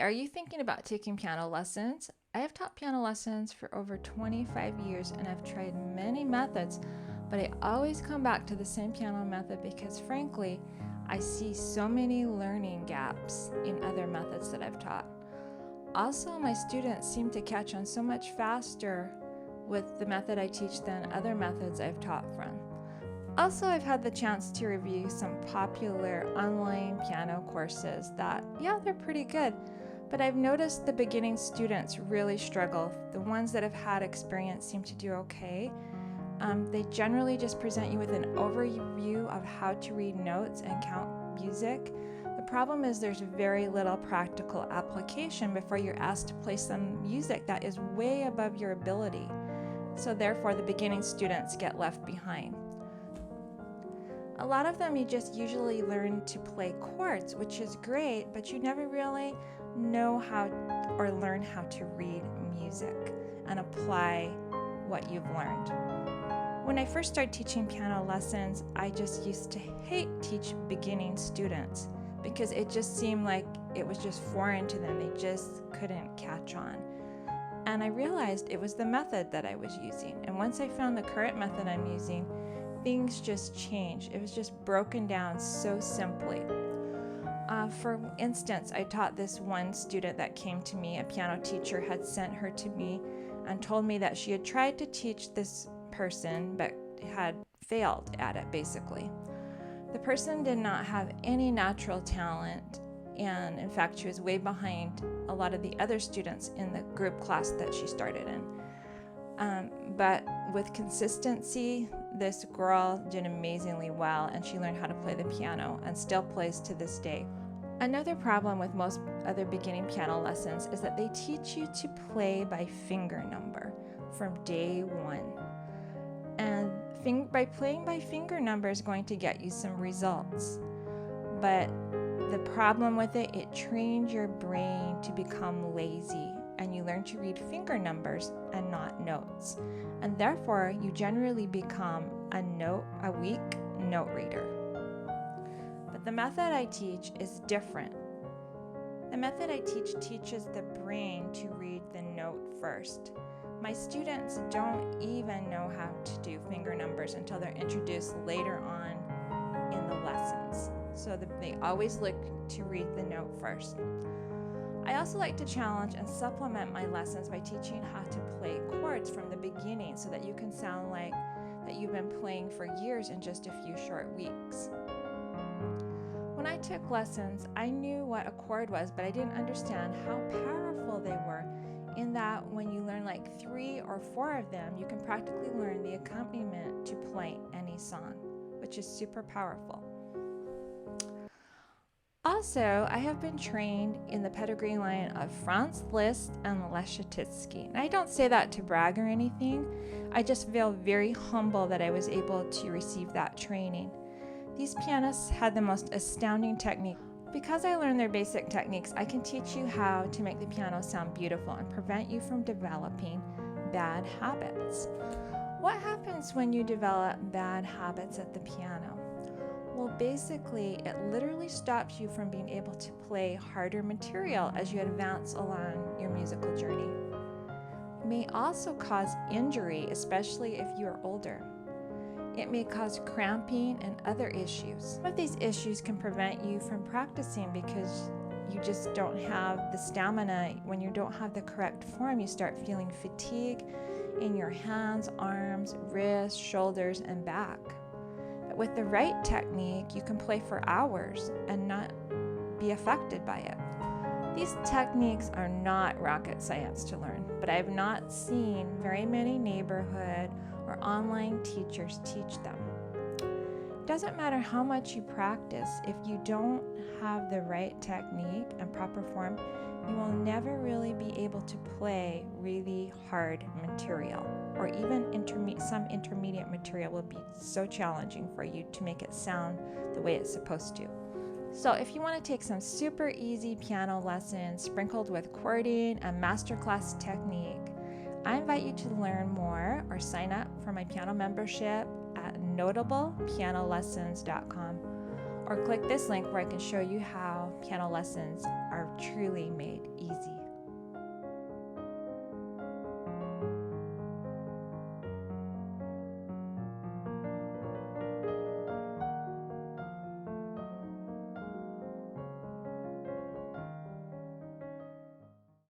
are you thinking about taking piano lessons? I have taught piano lessons for over 25 years and I've tried many methods, but I always come back to the same piano method because frankly, I see so many learning gaps in other methods that I've taught. Also, my students seem to catch on so much faster with the method I teach than other methods I've taught from. Also, I've had the chance to review some popular online piano courses that, yeah, they're pretty good, but I've noticed the beginning students really struggle. The ones that have had experience seem to do okay. They generally just present you with an overview of how to read notes and count music. The problem is there's very little practical application before you're asked to play some music that is way above your ability. So therefore, the beginning students get left behind. A lot of them you just usually learn to play chords, which is great, but you never really know how or learn how to read music and apply what you've learned. When I first started teaching piano lessons, I just used to hate teach beginning students because it just seemed like it was just foreign to them. They just couldn't catch on. And I realized it was the method that I was using. And once I found the current method I'm using, things just changed. It was just broken down so simply. For instance, I taught this one student that came to me. A piano teacher had sent her to me and told me that she had tried to teach this person but had failed at it, basically. The person did not have any natural talent, and in fact, she was way behind a lot of the other students in the group class that she started in. But with consistency, this girl did amazingly well, and she learned how to play the piano and still plays to this day. Another problem with most other beginning piano lessons is that they teach you to play by finger number from day one. And by playing by finger number is going to get you some results. But the problem with it, it trains your brain to become lazy, and you learn to read finger numbers and not notes. And therefore, you generally become a weak note reader. But the method I teach is different. The method I teach teaches the brain to read the note first. My students don't even know how to do finger numbers until they're introduced later on in the lessons. So they always look to read the note first. I also like to challenge and supplement my lessons by teaching how to play chords from the beginning so that you can sound like that you've been playing for years in just a few short weeks. When I took lessons, I knew what a chord was, but I didn't understand how powerful they were, in that when you learn like 3 or 4 of them, you can practically learn the accompaniment to play any song, which is super powerful. Also, I have been trained in the pedigree line of Franz Liszt and Leschetizky. And I don't say that to brag or anything. I just feel very humble that I was able to receive that training. These pianists had the most astounding technique. Because I learned their basic techniques, I can teach you how to make the piano sound beautiful and prevent you from developing bad habits. What happens when you develop bad habits at the piano? Well, basically, it literally stops you from being able to play harder material as you advance along your musical journey. It may also cause injury, especially if you are older. It may cause cramping and other issues. Some of these issues can prevent you from practicing because you just don't have the stamina. When you don't have the correct form, you start feeling fatigue in your hands, arms, wrists, shoulders, and back. But with the right technique, you can play for hours and not be affected by it. These techniques are not rocket science to learn, but I have not seen very many neighborhood or online teachers teach them. It doesn't matter how much you practice, if you don't have the right technique and proper form, you will never really be able to play really hard material, or even some intermediate material will be so challenging for you to make it sound the way it's supposed to. So if you want to take some super easy piano lessons sprinkled with chording and masterclass technique, I invite you to learn more or sign up for my piano membership at notablepianolessons.com, or click this link where I can show you how piano lessons are truly made easy.